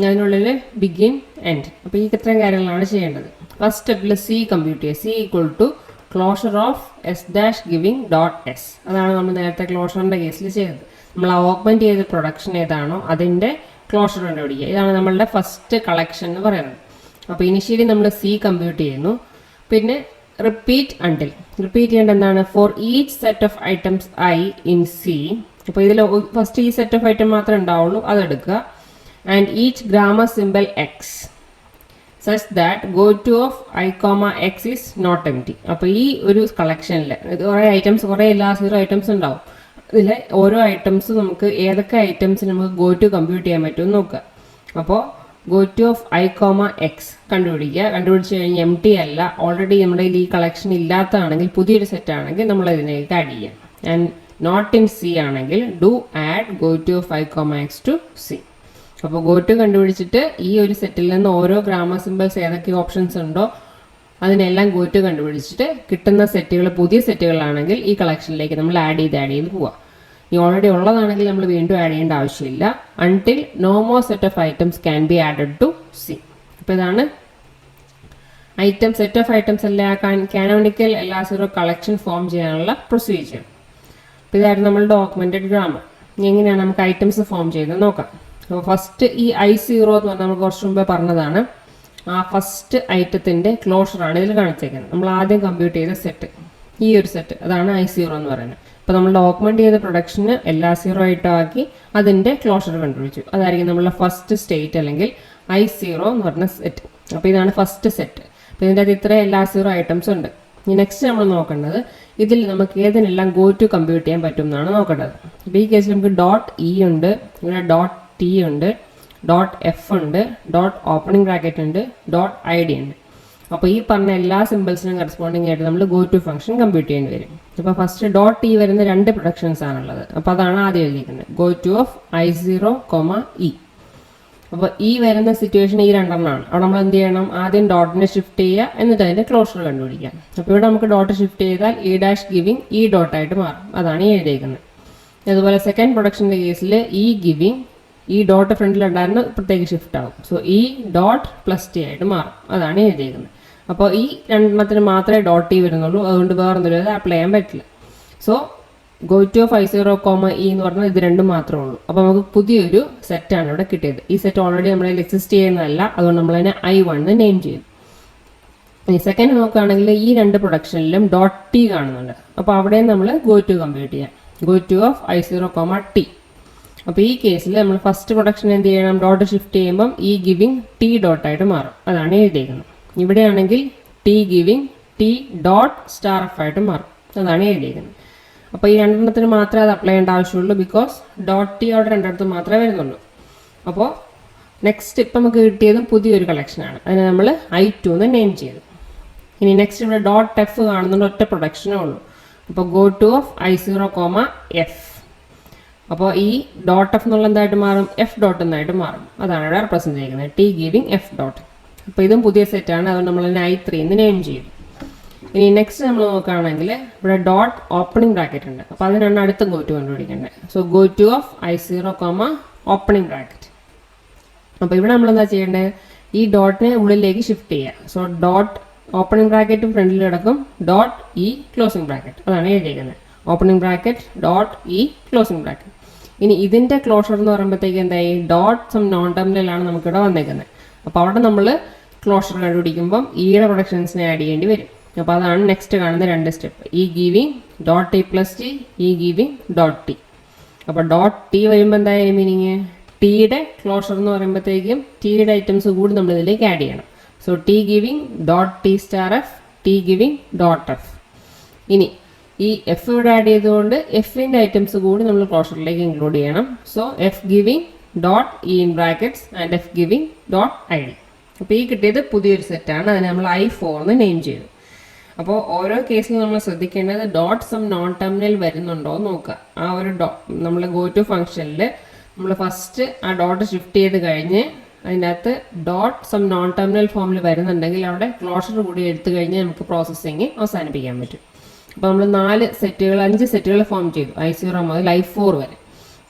അതിനുള്ളിൽ ബിഗിൻ എൻഡ്. അപ്പോൾ ഈ ഇത്രയും കാര്യങ്ങളാണ് ചെയ്യേണ്ടത്. ഫസ്റ്റ് സ്റ്റെപ്പിൽ സി കമ്പ്യൂട്ട് ചെയ്യുക. C equal to closure of S dash giving dot S. അതാണ് നമ്മൾ നേരത്തെ ക്ലോഷറിൻ്റെ കേസിൽ ചെയ്തത്. നമ്മൾ ഓഗ്മെൻറ്റ് ചെയ്ത പ്രൊഡക്ഷൻ ഏതാണോ അതിൻ്റെ ക്ലോഷർ കണ്ടുപിടിക്കുക. ഇതാണ് നമ്മളുടെ ഫസ്റ്റ് കളക്ഷൻ എന്ന് പറയുന്നത്. അപ്പോൾ ഇനിഷ്യലി നമ്മൾ സി കമ്പ്യൂട്ട് ചെയ്യുന്നു. പിന്നെ റിപ്പീറ്റ് അണ്ടിൽ. റിപ്പീറ്റ് ചെയ്യേണ്ട എന്താണ്? For each set of items I in C. അപ്പോൾ ഇതിൽ ഫസ്റ്റ് ഈ സെറ്റ് ഓഫ് ഐറ്റം മാത്രമേ ഉണ്ടാവുള്ളൂ, അതെടുക്കുക. And each grammar simple X such that go to of I comma X is not empty. അപ്പോൾ ഈ ഒരു കളക്ഷനിൽ ഇത് കുറേ ഐറ്റംസ്, കുറേ എല്ലാ 0 ഐറ്റംസ് ഉണ്ടാവും. ഇതിൽ ഓരോ ഐറ്റംസ് നമുക്ക് ഏതൊക്കെ ഐറ്റംസ് നമുക്ക് ഗോ ടു കമ്പ്യൂട്ട് ചെയ്യാൻ പറ്റുമെന്ന് നോക്കുക. അപ്പോൾ go to of I comma X കണ്ടുപിടിക്കുക. കണ്ടുപിടിച്ച് കഴിഞ്ഞ് എം ടി അല്ല, ഓൾറെഡി നമ്മുടെ ഈ കളക്ഷൻ ഇല്ലാത്തതാണെങ്കിൽ, പുതിയൊരു സെറ്റ് ആണെങ്കിൽ നമ്മൾ ഇതിലേക്ക് ആഡ് ചെയ്യാം. ആൻഡ് നോട്ട് ഇൻ സി ആണെങ്കിൽ do add go to of I comma X to C. അപ്പോൾ ഗോ ടു കണ്ടുപിടിച്ചിട്ട് ഈ ഒരു സെറ്റിൽ നിന്ന് ഓരോ ഗ്രാമർ സിമ്പിൾസ് ഏതൊക്കെ ഓപ്ഷൻസ് ഉണ്ടോ അതിനെല്ലാം ഗോ ടു കണ്ടുപിടിച്ചിട്ട് കിട്ടുന്ന സെറ്റുകൾ പുതിയ സെറ്റുകളാണെങ്കിൽ ഈ കളക്ഷനിലേക്ക് നമ്മൾ ആഡ് ചെയ്ത് പോവുക. ഈ ഓൾറെഡി ഉള്ളതാണെങ്കിൽ നമ്മൾ വീണ്ടും ആഡ് ചെയ്യേണ്ട ആവശ്യമില്ല. Until no more set of items can be added to C. അപ്പോൾ ഇതാണ് ഐറ്റം സെറ്റ് ഓഫ് ഐറ്റംസ് എല്ലാ കാനോണിക്കൽ എല്ലാ 0 കളക്ഷൻ ഫോം ചെയ്യാനുള്ള പ്രൊസീജിയർ. അപ്പോൾ ഇതായിരുന്നു നമ്മളുടെ ഓഗ്മെൻറ്റഡ് ഗ്രാമർ. എങ്ങനെയാണ് നമുക്ക് ഐറ്റംസ് ഫോം ചെയ്ത് നോക്കാം. അപ്പോൾ ഫസ്റ്റ് ഈ I0 എന്ന് പറഞ്ഞാൽ നമ്മൾ കുറച്ച് മുമ്പേ പറഞ്ഞതാണ്. ആ ഫസ്റ്റ് ഐറ്റത്തിൻ്റെ ക്ലോഷറാണ് ഇതിൽ കാണിച്ചേക്കുന്നത്. നമ്മൾ ആദ്യം കമ്പ്യൂട്ട് ചെയ്ത സെറ്റ്, ഈ ഒരു സെറ്റ്, അതാണ് I0 എന്ന് പറയുന്നത്. അപ്പോൾ നമ്മളുടെ ഓഗ്മെൻറ്റ് ചെയ്ത പ്രൊഡക്ഷന് എല്ലാ 0 ഐറ്റം ആക്കി അതിൻ്റെ ക്ലോഷർ കണ്ടുപിടിച്ചു. അതായിരിക്കും നമ്മളുടെ ഫസ്റ്റ് സ്റ്റേറ്റ് അല്ലെങ്കിൽ I0 എന്ന് പറഞ്ഞ സെറ്റ്. അപ്പോൾ ഇതാണ് ഫസ്റ്റ് സെറ്റ്. അപ്പോൾ ഇതിൻ്റെ അകത്ത് ഇത്രയും എല്ലാ 0 ഐറ്റംസ് ഉണ്ട്. ഇനി നെക്സ്റ്റ് നമ്മൾ നോക്കേണ്ടത് ഇതിൽ നമുക്ക് ഏതിനെല്ലാം ഗോ ടു കമ്പ്യൂട്ട് ചെയ്യാൻ പറ്റും എന്നാണ് നോക്കേണ്ടത്. അപ്പോൾ ഈ കേസിൽ നമുക്ക് ഡോട്ട് ഇ ഉണ്ട്, ഇവിടെ ഡോട്ട് ടി ഉണ്ട്, ഡോട്ട് എഫ് ഉണ്ട്, ഡോട്ട് ഓപ്പണിംഗ് ബ്രാക്കറ്റ് ഉണ്ട്, ഡോട്ട് ഐ ഡി ഉണ്ട്. അപ്പോൾ ഈ പറഞ്ഞ എല്ലാ സിമ്പിൾസിനും കറസ്പോണ്ടിങ് ആയിട്ട് നമ്മൾ ഗോ ടു ഫംഗ്ഷൻ കമ്പ്യൂട്ട് ചെയ്യേണ്ടി വരും. അപ്പോൾ ഫസ്റ്റ് ഡോട്ട് ഇ വരുന്ന 2 പ്രൊഡക്ഷൻസ് ആണുള്ളത്. അപ്പോൾ അതാണ് ആദ്യം എഴുതിയിരിക്കുന്നത്, go to of I0, E. അപ്പോൾ ഈ വരുന്ന സിറ്റുവേഷൻ ഈ 2 എണ്ണമാണ്. അവിടെ നമ്മൾ എന്ത് ചെയ്യണം? ആദ്യം ഡോട്ടിനെ ഷിഫ്റ്റ് ചെയ്യുക, എന്നിട്ട് അതിൻ്റെ ക്ലോഷർ കണ്ടുപിടിക്കാം. അപ്പോൾ ഇവിടെ നമുക്ക് ഡോട്ട് ഷിഫ്റ്റ് ചെയ്താൽ ഇ ഡാഷ് ഗിവിങ് ഇ ഡോട്ടായിട്ട് മാറും. അതാണ് ഈ എഴുതിയിരിക്കുന്നത്. അതുപോലെ സെക്കൻഡ് പ്രൊഡക്ഷൻ്റെ കേസിൽ ഇ ഗിവിങ് ഈ ഡോട്ട് ഫ്രണ്ടിലുണ്ടായിരുന്ന പ്രത്യേക ഷിഫ്റ്റ് ആവും. സോ ഈ ഡോട്ട് പ്ലസ് ടി ആയിട്ട് മാറും. അതാണ് എഴുതിയിരിക്കുന്നത്. അപ്പോൾ ഈ 2 എണ്ണത്തിന് മാത്രമേ ഡോട്ട് ടി വരുന്നുള്ളൂ. അതുകൊണ്ട് വേറൊന്നും അപ്ലൈ ചെയ്യാൻ പറ്റില്ല. So go to of I0, E എന്ന് പറഞ്ഞാൽ ഇത് 2 മാത്രമേ ഉള്ളൂ. അപ്പോൾ നമുക്ക് പുതിയൊരു സെറ്റാണ് ഇവിടെ കിട്ടിയത്. ഈ സെറ്റ് ഓൾറെഡി നമ്മളതിൽ എക്സിസ്റ്റ് ചെയ്യുന്നതല്ല, അതുകൊണ്ട് നമ്മളതിനെ I1 എന്ന് നെയിം ചെയ്യും. ഈ സെക്കൻഡ് നോക്കുകയാണെങ്കിൽ ഈ 2 പ്രൊഡക്ഷനിലും ഡോട്ട് ടി കാണുന്നുണ്ട്. അപ്പോൾ അവിടെയും നമ്മൾ ഗോ ടു കമ്പ്യൂട്ട് ചെയ്യാം. Go to of I0, T. അപ്പോൾ ഈ കേസിൽ നമ്മൾ ഫസ്റ്റ് പ്രൊഡക്ഷൻ എന്ത് ചെയ്യണം? ഡോട്ട് ഷിഫ്റ്റ് ചെയ്യുമ്പം ഈ ഗിവിങ് ടി ഡോട്ടായിട്ട് മാറും. അതാണ് എഴുതിയിരിക്കുന്നത്. ഇവിടെയാണെങ്കിൽ T giving T dot star F ആയിട്ട് മാറും. അതാണ് എഴുതിയിരിക്കുന്നത്. അപ്പോൾ ഈ 2 എണ്ണത്തിന് മാത്രമേ അത് അപ്ലൈ ചെയ്യേണ്ട ആവശ്യമുള്ളൂ. ബിക്കോസ് ഡോട്ട് ടി അവിടെ 2 ഇടത്ത് മാത്രമേ വരുന്നുള്ളൂ. അപ്പോൾ നെക്സ്റ്റ് ഇപ്പം നമുക്ക് കിട്ടിയതും പുതിയൊരു കളക്ഷനാണ്. അതിനെ നമ്മൾ I2 എന്ന് നെയിം ചെയ്തു. ഇനി നെക്സ്റ്റ് ഇവിടെ ഡോട്ട് എഫ് കാണുന്നുണ്ട്, ഒറ്റ പ്രൊഡക്ഷനേ ഉള്ളൂ. അപ്പോൾ go to of I0, F. അപ്പോൾ ഈ ഡോട്ട് എഫ് എന്നുള്ള എന്തായിട്ട് മാറും? എഫ് ഡോട്ട് എന്നായിട്ട് മാറും. അതാണ് ഇവിടെ റെപ്രസെൻ്റ് ചെയ്യുന്നത്, ടി ഗിവിങ് എഫ് ഡോട്ട്. അപ്പോൾ ഇതും പുതിയ സെറ്റാണ്, അതുകൊണ്ട് നമ്മൾ I3 എന്ന് നെയിം ചെയ്യും. ഇനി നെക്സ്റ്റ് നമ്മൾ നോക്കുകയാണെങ്കിൽ ഇവിടെ ഡോട്ട് ഓപ്പണിംഗ് ബ്രാക്കറ്റ് ഉണ്ട്. അപ്പോൾ അതിനാണ് അടുത്ത ഗോ ടു കണ്ടുപിടിക്കേണ്ടത്. So go to of I0, opening bracket. അപ്പോൾ ഇവിടെ നമ്മൾ എന്താ ചെയ്യേണ്ടത്? ഈ ഡോട്ടിനെ ഉള്ളിലേക്ക് ഷിഫ്റ്റ് ചെയ്യുക. സോ ഡോട്ട് ഓപ്പണിംഗ് ബ്രാക്കറ്റ് ഫ്രണ്ടിൽ കിടക്കും, ഡോട്ട് ഇ ക്ലോസിംഗ് ബ്രാക്കറ്റ്. അതാണ് എഴുതിയിരിക്കുന്നത്, opening bracket dot E closing bracket. ഇനി ഇതിൻ്റെ ക്ലോഷർ എന്ന് പറയുമ്പോഴത്തേക്ക് എന്തായി? ഡോട്ട് സം നോൺ ടെർമിനലാണ് നമുക്കിവിടെ വന്നേക്കുന്നത്. അപ്പോൾ അവിടെ നമ്മൾ ക്ലോഷർ കണ്ടുപിടിക്കുമ്പം ഈയുടെ പ്രൊഡക്ഷൻസിനെ ആഡ് ചെയ്യേണ്ടി വരും. അപ്പോൾ അതാണ് നെക്സ്റ്റ് കാണുന്ന 2 സ്റ്റെപ്പ്. ഈ giving dot T plus T, ഈ ഗിവിങ് ഡോട്ട് ടി. അപ്പോൾ ഡോട്ട് ടി വരുമ്പോൾ എന്തായാലും മീനിങ്? ടിയുടെ ക്ലോഷർ എന്ന് പറയുമ്പോഴത്തേക്കും ടിയുടെ ഐറ്റംസ് കൂടി നമ്മൾ ഇതിലേക്ക് ആഡ് ചെയ്യണം. So T giving dot T star F, T giving dot F. ഇനി ഈ എഫ് ഇവിടെ ആഡ് ചെയ്തുകൊണ്ട് എഫിൻ്റെ ഐറ്റംസ് കൂടി നമ്മൾ ക്ലോഷറിലേക്ക് ഇൻക്ലൂഡ് ചെയ്യണം. So F giving dot E in brackets and F giving dot I D. അപ്പോൾ ഈ കിട്ടിയത് പുതിയൊരു സെറ്റാണ്, അതിനെ നമ്മൾ I4 എന്ന് നെയിം ചെയ്തു. അപ്പോൾ ഓരോ കേസിലും നമ്മൾ ശ്രദ്ധിക്കേണ്ടത് ഡോട്ട് സം നോൺ ടെർമിനൽ വരുന്നുണ്ടോ എന്ന് നോക്കുക. ആ ഒരു നമ്മൾ ഗോ ടു ഫംഗ്ഷനിൽ നമ്മൾ ഫസ്റ്റ് ആ ഡോട്ട് ഷിഫ്റ്റ് ചെയ്ത് കഴിഞ്ഞ് അതിനകത്ത് ഡോട്ട് സം നോൺ ടെർമിനൽ ഫോമിൽ വരുന്നുണ്ടെങ്കിൽ അവിടെ ക്ലോഷർ കൂടി എടുത്തു കഴിഞ്ഞ് നമുക്ക് പ്രോസസ്സിങ് അവസാനിപ്പിക്കാൻ പറ്റും. അപ്പോൾ നമ്മൾ 5 സെറ്റുകൾ ഫോം ചെയ്തു I0 മുതൽ I4 വരെ.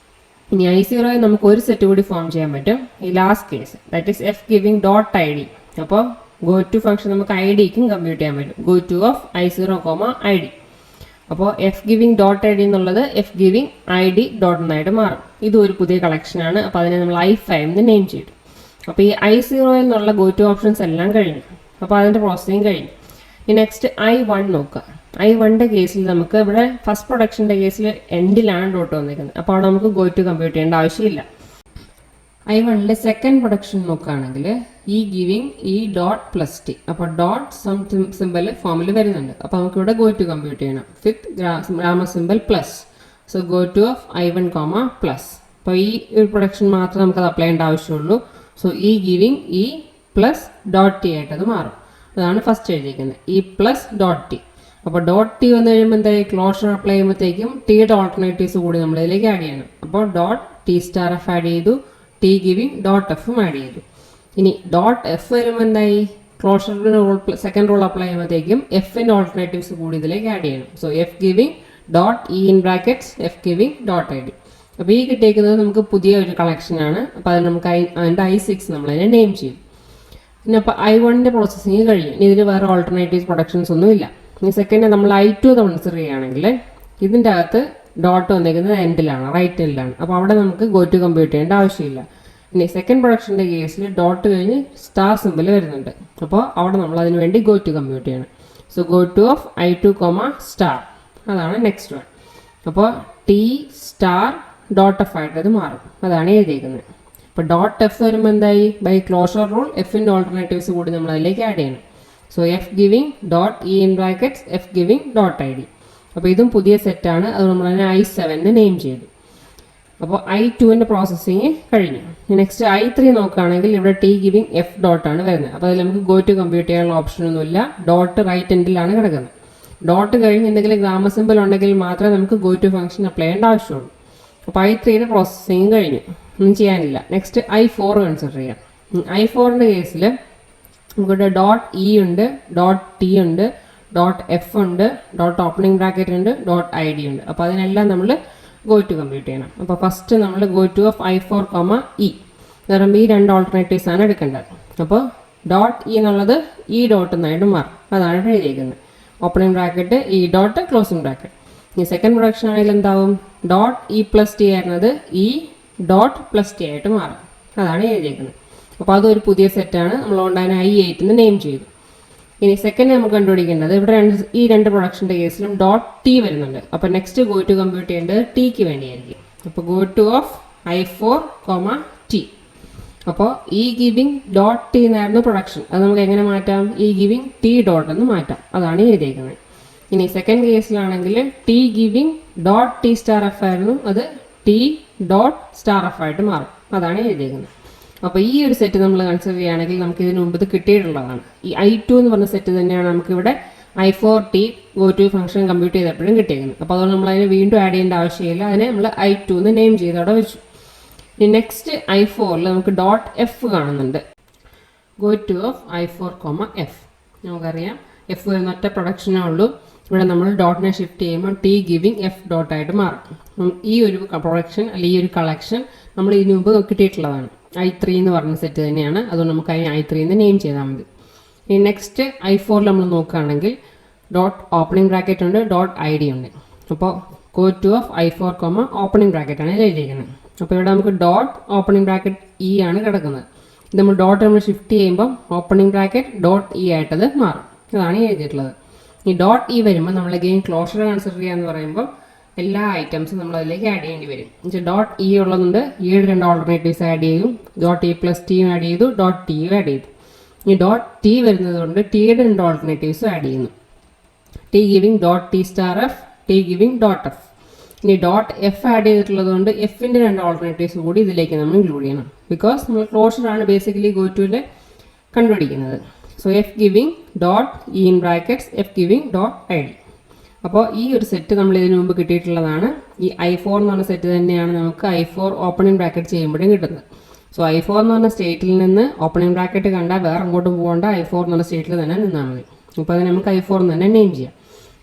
ഇനി I0 നമുക്ക് ഒരു സെറ്റ് കൂടി ഫോം ചെയ്യാൻ പറ്റും. ഈ last case that is F giving dot I D. അപ്പോൾ ഗോ ടു ഫംഗ്ഷൻ നമുക്ക് ഐ ഡിക്കും കമ്പ്യൂട്ട് ചെയ്യാൻ പറ്റും. Go to of I0, I D. അപ്പോൾ F giving dot I D എന്നുള്ളത് F giving I D dot എന്നായിട്ട് മാറും. ഇതും ഒരു പുതിയ കളക്ഷനാണ്. അപ്പോൾ അതിനെ നമ്മൾ I5 എന്ന് നെയിം ചെയ്തു. അപ്പോൾ ഈ I0 എന്നുള്ള ഗോ ടു ഓപ്ഷൻസ് എല്ലാം കഴിഞ്ഞു. അപ്പോൾ അതിൻ്റെ പ്രോസസ്സിങ് കഴിഞ്ഞു. ഈ നെക്സ്റ്റ് I1 നോക്കുക. I1ൻ്റെ കേസിൽ നമുക്ക് ഇവിടെ ഫസ്റ്റ് പ്രൊഡക്ഷൻ്റെ കേസിൽ എൻഡിലാണ് ഡോട്ട് വന്നിരിക്കുന്നത്. അപ്പോൾ അവിടെ നമുക്ക് ഗോ ടു കമ്പ്യൂട്ട് ചെയ്യേണ്ട ആവശ്യമില്ല. I1ലെ സെക്കൻഡ് പ്രൊഡക്ഷൻ നോക്കുകയാണെങ്കിൽ E giving E dot plus T. അപ്പോൾ ഡോട്ട് സം സിമ്പിൾ ഫോമിൽ വരുന്നുണ്ട്. അപ്പോൾ നമുക്ക് ഇവിടെ ഗോ ടു കമ്പ്യൂട്ട് ചെയ്യണം with grammar simple plus. So go to of I1, plus. അപ്പോൾ ഈ ഒരു പ്രൊഡക്ഷൻ മാത്രമേ നമുക്കത് അപ്ലൈ ചെയ്യേണ്ട ആവശ്യമുള്ളൂ. സോ ഈ ഗിവിംഗ് ഈ പ്ലസ് ഡോട്ട് ടി ആയിട്ട് അത് മാറും. അതാണ് ഫസ്റ്റ് എഴുതിയിരിക്കുന്നത്, ഈ പ്ലസ് ഡോട്ട് ടി. അപ്പോൾ ഡോട്ട് ടി വന്നു കഴിയുമ്പോൾ എന്തായാലും ക്ലോഷർ അപ്ലൈ ചെയ്യുമ്പോഴത്തേക്കും ടിയുടെ ഓൾട്ടർനേറ്റീവ്സ് കൂടി നമ്മൾ ഇതിലേക്ക് ആഡ് ചെയ്യണം. അപ്പോൾ dot T star F add ചെയ്തു, ടി ഗിവിംഗ് ഡോട്ട് എഫും ആഡ് ചെയ്തു. ഇനി ഡോട്ട് എഫ് വരുമ്പോൾ എന്തായി, ക്ലോഷറിൻ്റെ റൂൾ സെക്കൻഡ് റൂൾ അപ്ലൈ ചെയ്യുമ്പോഴത്തേക്കും എഫിൻ്റെ ഓൾട്ടർനേറ്റീവ്സ് കൂടി ഇതിലേക്ക് ആഡ് ചെയ്യണം. So F giving dot E in brackets F giving dot I D. അപ്പോൾ ഈ കിട്ടിയിരിക്കുന്നത് നമുക്ക് പുതിയ ഒരു കളക്ഷനാണ്. അപ്പോൾ അത് നമുക്ക് അതിൻ്റെ I6 നമ്മളതിനെ നെയിം ചെയ്യും. പിന്നെ അപ്പോൾ I1ൻ്റെ പ്രോസസ്സിങ് കഴിഞ്ഞു. ഇനി ഇതിൽ വേറെ ഓൾട്ടർനേറ്റീവ്സ് പ്രൊഡക്ഷൻസ് ഒന്നും ഇല്ല. ഇനി സെക്കൻഡ് നമ്മൾ I2 കൺസിഡർ ചെയ്യുകയാണെങ്കിൽ ഇതിൻ്റെ അകത്ത് ഡോട്ട് വന്നിരിക്കുന്നത് എൻഡിലാണ്, റൈറ്റ് എൻഡിലാണ്. അപ്പോൾ അവിടെ നമുക്ക് ഗോ ടു കമ്പ്യൂട്ട് ചെയ്യേണ്ട ആവശ്യമില്ല. ഇനി സെക്കൻഡ് പ്രൊഡക്ഷൻ്റെ കേസിൽ ഡോട്ട് കഴിഞ്ഞ് സ്റ്റാർ സിമ്പിൾ വരുന്നുണ്ട്. അപ്പോൾ അവിടെ നമ്മൾ അതിന് വേണ്ടി ഗോ ടു കമ്പ്യൂട്ട് ചെയ്യണം. So go to of I2, star. അതാണ് നെക്സ്റ്റ് വൺ. അപ്പോൾ ടി സ്റ്റാർ ഡോട്ട് എഫ് ആയിട്ട് അത് മാറും. അതാണ് എഴുതിയിരിക്കുന്നത്. അപ്പോൾ ഡോട്ട് എഫ് വരുമ്പോൾ എന്തായി, ബൈ ക്ലോഷർ റൂൾ എഫിൻ്റെ ഓൾട്ടർനേറ്റീവ്സ് കൂടി നമ്മൾ അതിലേക്ക് ആഡ് ചെയ്യണം. So F giving dot E in brackets F giving dot I D. അപ്പോൾ ഇതും പുതിയ സെറ്റാണ്. അത് നമ്മൾ അതിനെ I7 നെയിം ചെയ്തു. അപ്പോൾ I2ൻ്റെ പ്രോസസ്സിങ് കഴിഞ്ഞു. നെക്സ്റ്റ് I3 നോക്കുകയാണെങ്കിൽ ഇവിടെ ടി ഗിവിംഗ് എഫ് ഡോട്ടാണ് വരുന്നത്. അപ്പോൾ അതിൽ നമുക്ക് ഗോ ടു കമ്പ്യൂട്ട് ചെയ്യാനുള്ള ഓപ്ഷനൊന്നുമില്ല. ഡോട്ട് റൈറ്റ് എൻഡിലാണ് കിടക്കുന്നത്. ഡോട്ട് കഴിഞ്ഞ് എന്തെങ്കിലും ഗ്രാമർ സിമ്പിൾ ഉണ്ടെങ്കിൽ മാത്രമേ നമുക്ക് ഗോ ടു ഫംഗ്ഷൻ അപ്ലൈ ചെയ്യേണ്ട ആവശ്യമുള്ളൂ. അപ്പോൾ I3യുടെ പ്രോസസ്സിങ് കഴിഞ്ഞു, ഒന്നും ചെയ്യാനില്ല. നെക്സ്റ്റ് I4 കൺസിഡർ ചെയ്യാം. I4ൻ്റെ കേസിൽ നമുക്കിവിടെ ഡോട്ട് ഇ ഉണ്ട്, ഡോട്ട് ടി ഉണ്ട്, ഡോട്ട് എഫ് ഉണ്ട്, ഡോട്ട് ഓപ്പണിംഗ് ബ്രാക്കറ്റ് ഉണ്ട്, ഡോട്ട് ഐ ഡി ഉണ്ട്. അപ്പോൾ അതിനെല്ലാം നമ്മൾ ഗോ ടു കമ്പ്യൂട്ട് ചെയ്യണം. അപ്പോൾ ഫസ്റ്റ് നമ്മൾ go to of I4, E എന്ന് ഈ രണ്ട് ഓൾട്ടർനേറ്റീവ്സ് ആണ് എടുക്കേണ്ടത്. അപ്പോൾ ഡോട്ട് ഇ എന്നുള്ളത് ഈ ഡോട്ട് എന്നായിട്ട് മാറും. അതാണ് എഴുതിയിരിക്കുന്നത്. Opening bracket E dot closing bracket. ഈ സെക്കൻഡ് പ്രൊഡക്ഷൻ ആണെങ്കിൽ എന്താവും, ഡോട്ട് ഇ പ്ലസ് ടി ആയിരുന്നത് ഇ ഡോട്ട് പ്ലസ് ടി ആയിട്ട് മാറും. അതാണ് എഴുതിയിരിക്കുന്നത്. അപ്പോൾ അതൊരു പുതിയ സെറ്റാണ്. നമ്മളതുകൊണ്ട് അതിനെ I8 നെയിം ചെയ്തു. ഇനി സെക്കൻഡ് നമുക്ക് കണ്ടുപിടിക്കേണ്ടത് ഇവിടെ ഈ രണ്ട് പ്രൊഡക്ഷൻ്റെ കേസിലും ഡോട്ട് ടി വരുന്നുണ്ട്. അപ്പോൾ നെക്സ്റ്റ് ഗോ ടു കമ്പ്യൂട്ട് ചെയ്യേണ്ടത് ടിക്ക് വേണ്ടിയായിരിക്കും. അപ്പോൾ go to of I4, T. അപ്പോൾ ഈ ഗിവിംഗ് ഡോട്ട് ടി എന്നായിരുന്നു പ്രൊഡക്ഷൻ. അത് നമുക്ക് എങ്ങനെ മാറ്റാം, ഈ ഗിവിംഗ് ടി ഡോട്ട് എന്ന് മാറ്റാം. അതാണ് എഴുതിയിരിക്കുന്നത്. ഇനി സെക്കൻഡ് കേസിലാണെങ്കിൽ T giving dot T star F ആയിരുന്നു, അത് ടി ഡോട്ട് സ്റ്റാർ എഫ് ആയിട്ട് മാറും. അതാണ് എഴുതിയിരിക്കുന്നത്. അപ്പോൾ ഈ ഒരു സെറ്റ് നമ്മൾ കൺസിഡർ ചെയ്യുകയാണെങ്കിൽ നമുക്ക് ഇതിന് മുമ്പ് ഇത് കിട്ടിയിട്ടുള്ളതാണ്. ഈ I2 എന്ന് പറഞ്ഞ സെറ്റ് തന്നെയാണ് നമുക്കിവിടെ I4 T go to function compute ചെയ്തപ്പോഴും കിട്ടിയിരിക്കുന്നത്. അപ്പോൾ അതുകൊണ്ട് നമ്മൾ അതിനെ വീണ്ടും ആഡ് ചെയ്യേണ്ട ആവശ്യമില്ല. അതിനെ നമ്മൾ I2 എന്ന് നെയിം ചെയ്ത് അവിടെ വെച്ചു. ഇനി നെക്സ്റ്റ് I4 നമുക്ക് ഡോട്ട് എഫ് കാണുന്നുണ്ട്. Go to of I4, F. നമുക്കറിയാം എഫ് വരുന്ന ഒറ്റ പ്രൊഡക്ഷനേ ഉള്ളൂ. ഇവിടെ നമ്മൾ ഡോട്ടിനെ ഷിഫ്റ്റ് ചെയ്യുമ്പോൾ ടി ഗിവിംഗ് എഫ് ഡോട്ടായിട്ട് മാറും. ഈ ഒരു പ്രൊഡക്ഷൻ അല്ലെങ്കിൽ ഈ ഒരു കളക്ഷൻ നമ്മൾ ഇതിനു മുമ്പ് കിട്ടിയിട്ടുള്ളതാണ്. I3 എന്ന് പറഞ്ഞ സെറ്റ് തന്നെയാണ്. അതുകൊണ്ട് നമുക്ക് അതിന് I3 എന്ന് നെയിം ചെയ്താൽ മതി. ഇനി നെക്സ്റ്റ് I4 നമ്മൾ നോക്കുകയാണെങ്കിൽ ഡോട്ട് ഓപ്പണിംഗ് ബ്രാക്കറ്റ് ഉണ്ട്, ഡോട്ട് ഐ ഡി ഉണ്ട്. അപ്പോൾ go to of I4, opening ബ്രാക്കറ്റാണ് എഴുതിയിരിക്കുന്നത്. അപ്പോൾ ഇവിടെ നമുക്ക് ഡോട്ട് ഓപ്പണിംഗ് ബ്രാക്കറ്റ് ഇ ആണ് കിടക്കുന്നത്. ഇത് നമ്മൾ ഡോട്ട് നമ്മൾ ഷിഫ്റ്റ് ചെയ്യുമ്പോൾ ഓപ്പണിംഗ് ബ്രാക്കറ്റ് ഡോട്ട് ഇ ആയിട്ടത് മാറും. അതാണ് എഴുതിയിട്ടുള്ളത്. ഈ ഡോട്ട് ഇ വരുമ്പോൾ നമ്മൾ ഗെയിം ക്ലോഷർ കൺസിഡർ ചെയ്യുക എന്ന് പറയുമ്പോൾ എല്ലാ ഐറ്റംസും നമ്മൾ അതിലേക്ക് ആഡ് ചെയ്യേണ്ടി വരും. എന്നുവെച്ചാൽ ഡോട്ട് ഇ ഉള്ളതുകൊണ്ട് ഈയുടെ രണ്ട് ഓൾട്ടർനേറ്റീവ്സ് ആഡ് ചെയ്തു, ഡോട്ട് ഇ പ്ലസ് ടിയും ആഡ് ചെയ്തു, ഡോട്ട് ടിയും ആഡ് ചെയ്തു. ഈ ഡോട്ട് ടി വരുന്നത് കൊണ്ട് ടിയുടെ രണ്ട് ഓൾട്ടർനേറ്റീവ്സ് ആഡ് ചെയ്യുന്നു. T giving dot T star F, T giving dot F. ഇനി ഡോട്ട് എഫ് ആഡ് ചെയ്തിട്ടുള്ളത് കൊണ്ട് എഫിൻ്റെ രണ്ട് ഓൾട്ടർനേറ്റീവ്സ് കൂടി ഇതിലേക്ക് നമ്മൾ ഇൻക്ലൂഡ് ചെയ്യണം. ബിക്കോസ് നമ്മൾ ക്ലോഷറാണ് ബേസിക്കലി ഗോ ടു കണ്ടുപിടിക്കുന്നത്. So F giving dot E in brackets F giving dot I D. അപ്പോൾ ഈ ഒരു സെറ്റ് നമ്മൾ ഇതിനു മുമ്പ് കിട്ടിയിട്ടുള്ളതാണ്. ഈ I4 എന്ന് പറഞ്ഞ സെറ്റ് തന്നെയാണ് നമുക്ക് I4 ഓപ്പണിംഗ് ബ്രാക്കറ്റ് ചെയ്യുമ്പോഴും കിട്ടുന്നത്. സോ I4 എന്ന് പറഞ്ഞ സ്റ്റേറ്റിൽ നിന്ന് ഓപ്പണിംഗ് ബ്രാക്കറ്റ് കണ്ടാൽ വേറെ അങ്ങോട്ട് പോകേണ്ട I4 എന്ന് പറഞ്ഞ സ്റ്റേറ്റിൽ തന്നെ നിന്നാൽ മതി. അപ്പോൾ അത് നമുക്ക് I4 എന്ന് തന്നെ നെയിം ചെയ്യാം.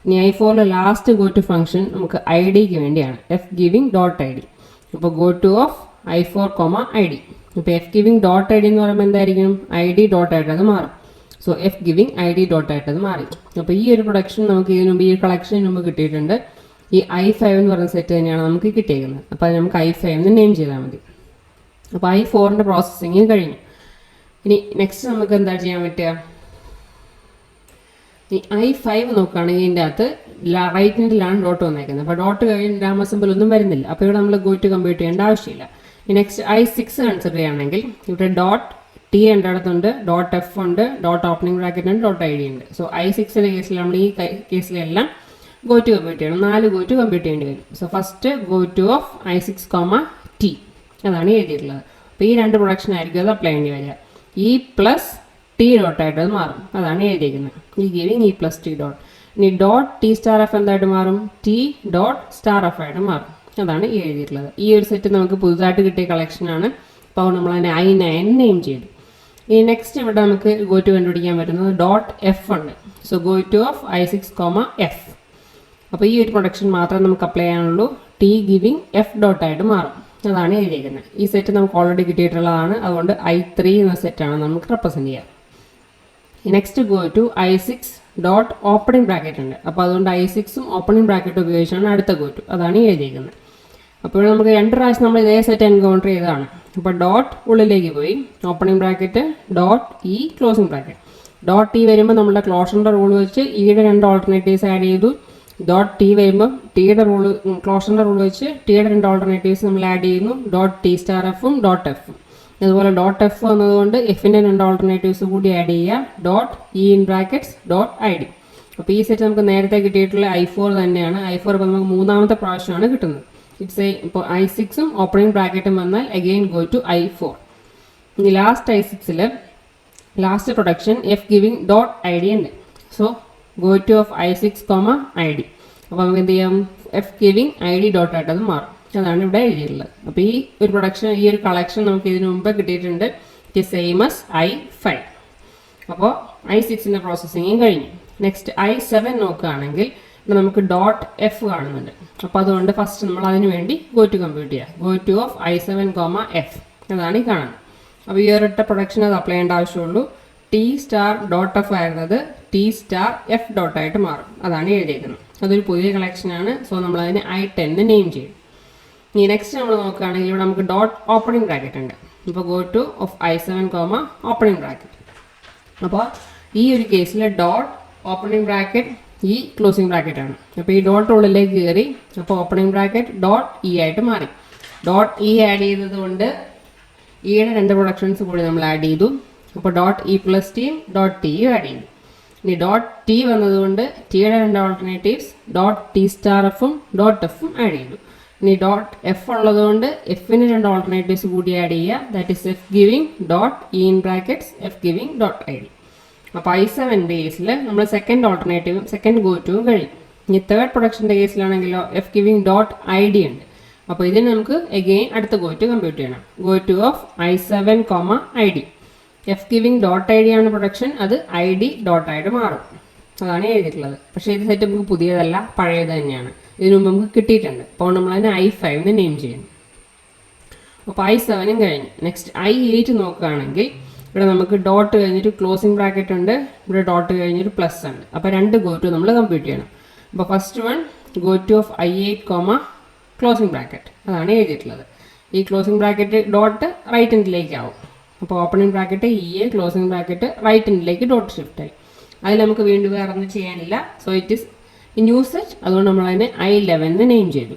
ഇനി I4 last go to function നമുക്ക് ഐ ഡിക്ക് വേണ്ടിയാണ്, F giving dot I D. അപ്പോൾ go to of I4, ID. ഇപ്പോൾ F giving dot I D എന്ന് പറയുമ്പോൾ എന്തായിരിക്കും ഐ ഡി ഡോട്ട് ആയിട്ട് അത് മാറും. So F giving I D dot ആയിട്ട് അത് മാറി. അപ്പോൾ ഈ ഒരു പ്രൊഡക്ഷൻ നമുക്ക് ഇതിനു മുമ്പ് ഈ കളക്ഷന് മുമ്പ് കിട്ടിയിട്ടുണ്ട്. ഈ I5 എന്ന് പറയുന്ന സെറ്റ് തന്നെയാണ് നമുക്ക് കിട്ടിയിരിക്കുന്നത്. അപ്പോൾ അത് നമുക്ക് I5 എന്ന് നെയിം ചെയ്താൽ മതി. അപ്പോൾ I4ൻ്റെ പ്രോസസ്സിങ് കഴിഞ്ഞു. ഇനി നെക്സ്റ്റ് നമുക്ക് എന്താ ചെയ്യാൻ പറ്റുക? ഈ I5 നോക്കുകയാണെങ്കിൽ ഇതിൻ്റെ അകത്ത് റൈറ്റ് ഹാൻഡിലാണ് ഡോട്ട് വന്നേക്കുന്നത്. അപ്പോൾ ഡോട്ട് കഴിഞ്ഞ് ഗ്രാമർ സിമ്പിൾ ഒന്നും വരുന്നില്ല. അപ്പോൾ ഇവിടെ നമ്മൾ ഗോ ടു കമ്പ്യൂട്ട് ചെയ്യേണ്ട ആവശ്യമില്ല. നെക്സ്റ്റ് I6 കൺസിഡർ ചെയ്യുകയാണെങ്കിൽ ഇവിടെ ഡോട്ട് ടി എൻ്റെ അടുത്തുണ്ട്, ഡോട്ട് എഫ് ഉണ്ട്, ഡോട്ട് ഓപ്പണിംഗ് ബ്രാക്കറ്റ് ഉണ്ട്, ഡോട്ട് ഐ ഡി ഉണ്ട്. സോ I6ൻ്റെ കേസിൽ നമ്മൾ ഈ കേസിലെല്ലാം ഗോ ടു കമ്പ്യൂട്ട് ചെയ്യണം. 4 ഗോ ടു കമ്പ്യൂട്ട് ചെയ്യേണ്ടി വരും. So first go to of I6, T അതാണ് എഴുതിയിട്ടുള്ളത്. അപ്പോൾ ഈ രണ്ട് പ്രൊഡക്ഷൻ ആയിരിക്കും അത് അപ്ലൈ ചെയ്യേണ്ടി വരിക. ഇ പ്ലസ് ടി ഡോട്ടായിട്ട് അത് മാറും. അതാണ് എഴുതിയിരിക്കുന്നത്. ഈ giving E plus T dot. ഇനി ഡോട്ട് ടി സ്റ്റാർ എഫ് എന്തായിട്ട് മാറും? ടി ഡോട്ട് സ്റ്റാർ എഫ് ആയിട്ട് മാറും. അതാണ് ഈ എഴുതിയിട്ടുള്ളത്. ഈ ഒരു സെറ്റ് നമുക്ക് പുതുതായിട്ട് കിട്ടിയ കളക്ഷനാണ്. അപ്പോൾ നമ്മൾ അതിനെ I9 നെയിം ചെയ്തു. ഈ നെക്സ്റ്റ് ഇവിടെ നമുക്ക് ഗോ ടു കണ്ടുപിടിക്കാൻ പറ്റുന്നത് ഡോട്ട് എഫ് ഉണ്ട്. So go to of I6, F. അപ്പോൾ ഈ ഒരു പ്രൊഡക്ഷൻ മാത്രമേ നമുക്ക് അപ്ലൈ ചെയ്യാനുള്ളൂ. ടി ഗിവിങ് എഫ് ഡോട്ടായിട്ട് മാറും. അതാണ് എഴുതിയിരിക്കുന്നത്. ഈ സെറ്റ് നമുക്ക് ഓൾറെഡി കിട്ടിയിട്ടുള്ളതാണ്. അതുകൊണ്ട് I3 എന്ന സെറ്റാണ് നമുക്ക് റെപ്രസെൻറ്റ് ചെയ്യുക. Next go to I6 dot opening bracket ഉണ്ട്. അപ്പോൾ അതുകൊണ്ട് I6ഉം ഓപ്പണിംഗ് ബ്രാക്കറ്റ് ഉപയോഗിച്ചാണ് അടുത്ത ഗോ ടു. അതാണ് എഴുതിയിരിക്കുന്നത്. അപ്പോൾ നമുക്ക് 2 പ്രാവശ്യം നമ്മൾ ഇതേ സെറ്റ് എൻകൗണ്ടർ ചെയ്തതാണ്. അപ്പോൾ ഡോട്ട് ഉള്ളിലേക്ക് പോയി, opening bracket dot E closing bracket. Dot T വരുമ്പോൾ നമ്മുടെ ക്ലോഷറിൻ്റെ റൂൾ വെച്ച് ഇയുടെ 2 ഓൾട്ടർനേറ്റീവ്സ് ആഡ് ചെയ്തു. ഡോട്ട് ടി വരുമ്പോൾ ടിയുടെ റൂൾ ക്ലോഷറിൻ്റെ റൂൾ വെച്ച് ടിയുടെ 2 ഓൾട്ടർനേറ്റീവ്സ് നമ്മൾ ആഡ് ചെയ്യുന്നു. ഡോട്ട് ടി സ്റ്റാർ എഫും ഡോട്ട് എഫും. അതുപോലെ ഡോട്ട് എഫ് വന്നതുകൊണ്ട് എഫിൻ്റെ 2 ഓൾട്ടർനേറ്റീവ്സ് കൂടി ആഡ് ചെയ്യുക. Dot E in brackets dot I D. അപ്പോൾ ഈ സെറ്റ് നമുക്ക് നേരത്തെ കിട്ടിയിട്ടുള്ള I4 തന്നെയാണ്. I4 ഇപ്പോൾ നമുക്ക് 3ാമത്തെ പ്രാവശ്യമാണ് കിട്ടുന്നത്. ഇറ്റ്സ് ഇപ്പോൾ I6ഉം ഓപ്പണിംഗ് ബ്രാക്കറ്റും വന്നാൽ അഗെയിൻ ഗോ ടു I4. ഇനി ലാസ്റ്റ് I6ൽ last production F giving dot I D ഉണ്ട്. So go to of I6, I D. അപ്പോൾ നമുക്ക് എന്ത് ചെയ്യാം? F giving I D dot ആയിട്ട് അത് മാറും. അതാണ് ഇവിടെ എഴുതിയിട്ടുള്ളത്. അപ്പോൾ ഈ ഒരു പ്രൊഡക്ഷൻ ഈ ഒരു കളക്ഷൻ നമുക്ക് ഇതിനു മുമ്പ് കിട്ടിയിട്ടുണ്ട്. It same as I5. അപ്പോൾ I6ൻ്റെ പ്രോസസ്സിങ്ങും കഴിഞ്ഞു. നെക്സ്റ്റ് I7 നോക്കുകയാണെങ്കിൽ ഇവിടെ നമുക്ക് ഡോട്ട് എഫ് കാണുന്നുണ്ട്. അപ്പോൾ അതുകൊണ്ട് ഫസ്റ്റ് നമ്മൾ അതിന് വേണ്ടി ഗോ ടു കമ്പ്യൂട്ട് ചെയ്യുക. Go to of I7, F അതാണ് ഈ കാണുന്നത്. അപ്പോൾ ഈ ഒരൊറ്റ പ്രൊഡക്ഷൻ അത് അപ്ലൈ ചെയ്യേണ്ട ആവശ്യമുള്ളൂ. ടി സ്റ്റാർ ഡോട്ട് എഫ് ആയിരുന്നത് ടി സ്റ്റാർ എഫ് ഡോട്ടായിട്ട് മാറും. അതാണ് എഴുതിയിരിക്കുന്നത്. അതൊരു പുതിയ കളക്ഷനാണ്. സോ നമ്മളതിനെ I10 നെയിം ചെയ്യും. ഇനി നെക്സ്റ്റ് നമ്മൾ നോക്കുകയാണെങ്കിൽ ഇവിടെ നമുക്ക് ഡോട്ട് ഓപ്പണിംഗ് ബ്രാക്കറ്റ് ഉണ്ട്. ഇപ്പോൾ go to of I7, opening bracket. അപ്പോൾ ഈ ഒരു കേസിൽ ഡോട്ട് ഓപ്പണിംഗ് ബ്രാക്കറ്റ് ഈ ക്ലോസിംഗ് ബ്രാക്കറ്റ് ആണ്. അപ്പോൾ ഈ ഡോട്ട് ഉള്ളിലേക്ക് കയറി. അപ്പോൾ ഓപ്പണിംഗ് ബ്രാക്കറ്റ് ഡോട്ട് ഇ ആയിട്ട് മാറി. ഡോട്ട് ഇ ആഡ് ചെയ്തത് കൊണ്ട് ഇയുടെ 2 പ്രൊഡക്ഷൻസ് കൂടി നമ്മൾ ആഡ് ചെയ്തു. അപ്പോൾ ഡോട്ട് ഇ പ്ലസ് ടിയും ഡോട്ട് ടിയും ആഡ് ചെയ്തു. ഇനി ഡോട്ട് ടി വന്നതുകൊണ്ട് ടിയുടെ 2 ഓൾട്ടർനേറ്റീവ്സ് ഡോട്ട് ടി സ്റ്റാർ എഫും ഡോട്ട് എഫും ആഡ് ചെയ്തു. ഇനി ഡോട്ട് എഫ് ഉള്ളതുകൊണ്ട് എഫിന് 2 ഓൾട്ടർനേറ്റീവ്സ് കൂടി ആഡ് ചെയ്യുക. That is F giving dot E in brackets F giving dot I D. അപ്പോൾ I7ൻ്റെ കേസിൽ നമ്മൾ സെക്കൻഡ് ഓൾട്ടർനേറ്റീവും സെക്കൻഡ് ഗോ ടുവും കഴിയും. ഇനി തേർഡ് പ്രൊഡക്ഷൻ്റെ കേസിലാണെങ്കിലോ F giving dot I D ഉണ്ട്. അപ്പോൾ ഇതിന് നമുക്ക് എഗെയിൻ അടുത്ത ഗോ ടു കമ്പ്യൂട്ട് ചെയ്യണം. Go to of I7, I D. F giving dot I D ആണ് പ്രൊഡക്ഷൻ. അത് ഐ ഡി ഡോട്ടായിട്ട് മാറും. അതാണ് എഴുതിയിട്ടുള്ളത്. പക്ഷേ ഇത് സെറ്റ് നമുക്ക് പുതിയതല്ല, പഴയത് തന്നെയാണ്. ഇതിനു മുമ്പ് നമുക്ക് കിട്ടിയിട്ടുണ്ട്. അപ്പോൾ നമ്മളതിനെ I5 നെയിം ചെയ്യും. അപ്പോൾ I7 കഴിഞ്ഞു. നെക്സ്റ്റ് I8 നോക്കുകയാണെങ്കിൽ ഇവിടെ നമുക്ക് ഡോട്ട് കഴിഞ്ഞിട്ട് ക്ലോസിംഗ് ബ്രാക്കറ്റ് ഉണ്ട്. ഇവിടെ ഡോട്ട് കഴിഞ്ഞിട്ട് പ്ലസ് ഉണ്ട്. അപ്പോൾ 2 ഗോ ടു നമ്മൾ കമ്പ്യൂട്ട് ചെയ്യണം. അപ്പോൾ first one go to of I8, closing bracket അതാണ് എഴുതിയിട്ടുള്ളത്. ഈ ക്ലോസിംഗ് ബ്രാക്കറ്റ് ഡോട്ട് റൈറ്റ് എൻഡിലേക്ക് ആവും. അപ്പോൾ opening bracket E closing bracket right എൻഡിലേക്ക് ഡോട്ട് ഷിഫ്റ്റ് ആയി. അതിൽ നമുക്ക് വീണ്ടും വേറെ ഒന്നും ചെയ്യാനില്ല. So it is new set. അതുകൊണ്ട് നമ്മൾ അതിനെ I11 നെയിം ചെയ്തു.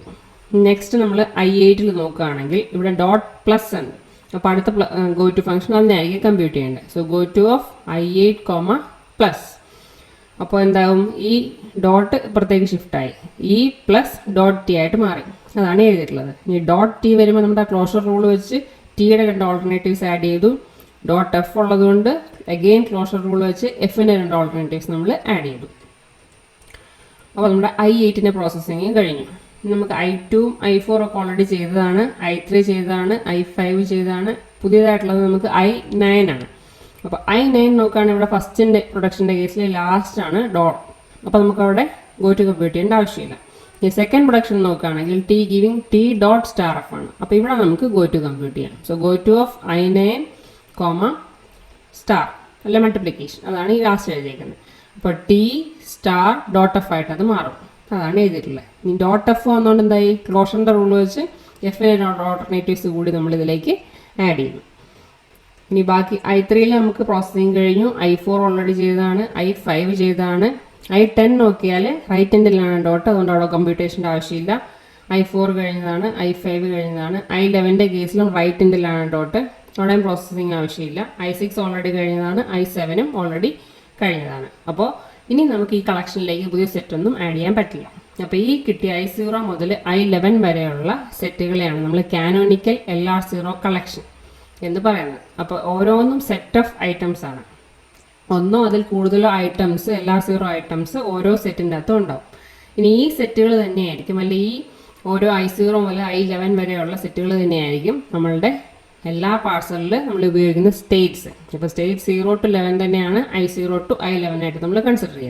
നെക്സ്റ്റ് നമ്മൾ I8 നോക്കുകയാണെങ്കിൽ ഇവിടെ ഡോട്ട് പ്ലസ് ഉണ്ട്. അപ്പോൾ അടുത്ത ഗോ ടു ഫംഗ്ഷൻ അതിനായിരിക്കും കമ്പ്യൂട്ട് ചെയ്യേണ്ടത്. So go to of I8, plus. അപ്പോൾ എന്താകും? ഈ ഡോട്ട് ഇപ്പുറത്തേക്ക് ഷിഫ്റ്റായി ഇ പ്ലസ് ഡോട്ട് ടി ആയിട്ട് മാറി. അതാണ് എഴുതിയിട്ടുള്ളത്. ഇനി ഡോട്ട് ടി വരുമ്പോൾ നമ്മുടെ ക്ലോഷർ റൂൾ വെച്ച് ടിയുടെ 2 ഓൾട്ടർനേറ്റീവ്സ് ആഡ് ചെയ്തു. ഡോട്ട് എഫ് ഉള്ളതുകൊണ്ട് അഗെയിൻ ക്ലോഷർ റൂൾ വെച്ച് എഫിൻ്റെ 2 ഓൾട്ടർനേറ്റീവ്സ് നമ്മൾ ആഡ് ചെയ്തു. അപ്പോൾ നമ്മുടെ I8ൻ്റെ പ്രോസസ്സിങ് കഴിഞ്ഞു. നമുക്ക് I2ഉം I4 ഒക്കെ ഓൾറെഡി ചെയ്തതാണ്. I3 ചെയ്തതാണ്. I5 ചെയ്തതാണ്. പുതിയതായിട്ടുള്ളത് നമുക്ക് I9 ആണ്. അപ്പോൾ I9 നോക്കുകയാണെങ്കിൽ ഇവിടെ ഫസ്റ്റിൻ്റെ പ്രൊഡക്ഷൻ്റെ കേസിൽ ലാസ്റ്റ് ആണ് ഡോട്ട്. അപ്പോൾ നമുക്കവിടെ ഗോ ടു കമ്പ്യൂട്ട് ചെയ്യേണ്ട ആവശ്യമില്ല. ഈ സെക്കൻഡ് പ്രൊഡക്ഷൻ നോക്കുകയാണെങ്കിൽ T giving T dot star F ആണ്. അപ്പോൾ ഇവിടെ നമുക്ക് ഗോ ടു കമ്പ്യൂട്ട് ചെയ്യാം. So go to of i9 comma star അല്ല മൾട്ടിപ്ലിക്കേഷൻ, അതാണ് ഈ ലാസ്റ്റ് എഴുതിയിരിക്കുന്നത്. അപ്പോൾ ടി സ്റ്റാർ ഡോട്ട് എഫ് ആയിട്ട് അത് മാറും, അതാണ് എഴുതിയിട്ടുള്ളത്. ഇനി ഡോട്ട് എഫ് വന്നുകൊണ്ട് എന്തായി, ക്ലോഷറിൻ്റെ റൂൾ വെച്ച് എഫ് ഓൾട്ടർനേറ്റീവ്സ് കൂടി നമ്മൾ ഇതിലേക്ക് ആഡ് ചെയ്യുന്നു. ഇനി ബാക്കി i3 നമുക്ക് പ്രോസസ്സിങ് കഴിഞ്ഞു, i4 ഓൾറെഡി ചെയ്തതാണ്, i5 ചെയ്തതാണ്, i10 നോക്കിയാൽ റൈറ്റ് എൻഡിലാണ് ഡോട്ട്, അതുകൊണ്ട് അവിടെ കമ്പ്യൂട്ടേഷൻ്റെ ആവശ്യമില്ല. i4 കഴിഞ്ഞതാണ്, i5 കഴിഞ്ഞതാണ്, i11ൻ്റെ കേസിലും റൈറ്റ് എൻഡിലാണ് ഡോട്ട്, അവിടെയും പ്രോസസ്സിങ് ആവശ്യമില്ല. i6 ഓൾറെഡി കഴിഞ്ഞതാണ്, i7ഉം ഓൾറെഡി കഴിഞ്ഞതാണ്. അപ്പോൾ ഇനി നമുക്ക് ഈ കളക്ഷനിലേക്ക് പുതിയ സെറ്റൊന്നും ആഡ് ചെയ്യാൻ പറ്റില്ല. അപ്പോൾ ഈ കിട്ടിയ i0 മുതൽ i11 വരെയുള്ള സെറ്റുകളെയാണ് നമ്മൾ കാനോനിക്കൽ LR0 കളക്ഷൻ എന്ന് പറയുന്നത്. അപ്പോൾ ഓരോന്നും സെറ്റ് ഓഫ് ഐറ്റംസ് ആണ്. ഒന്നോ അതിൽ കൂടുതലോ ഐറ്റംസ് LR0 ഐറ്റംസ് ഓരോ സെറ്റിൻ്റെ അകത്തും ഉണ്ടാവും. ഇനി ഈ സെറ്റുകൾ തന്നെയായിരിക്കും, അല്ലെങ്കിൽ ഈ ഓരോ i0 മുതൽ i11 വരെയുള്ള സെറ്റുകൾ തന്നെയായിരിക്കും നമ്മളുടെ എല്ലാ പാർസലിൽ നമ്മൾ ഉപയോഗിക്കുന്ന സ്റ്റേറ്റ്സ്. ഇപ്പോൾ സ്റ്റേറ്റ് 0 to 11 തന്നെയാണ് i0 to i11 ആയിട്ട് നമ്മൾ കൺസിഡർ ചെയ്യുന്നത്.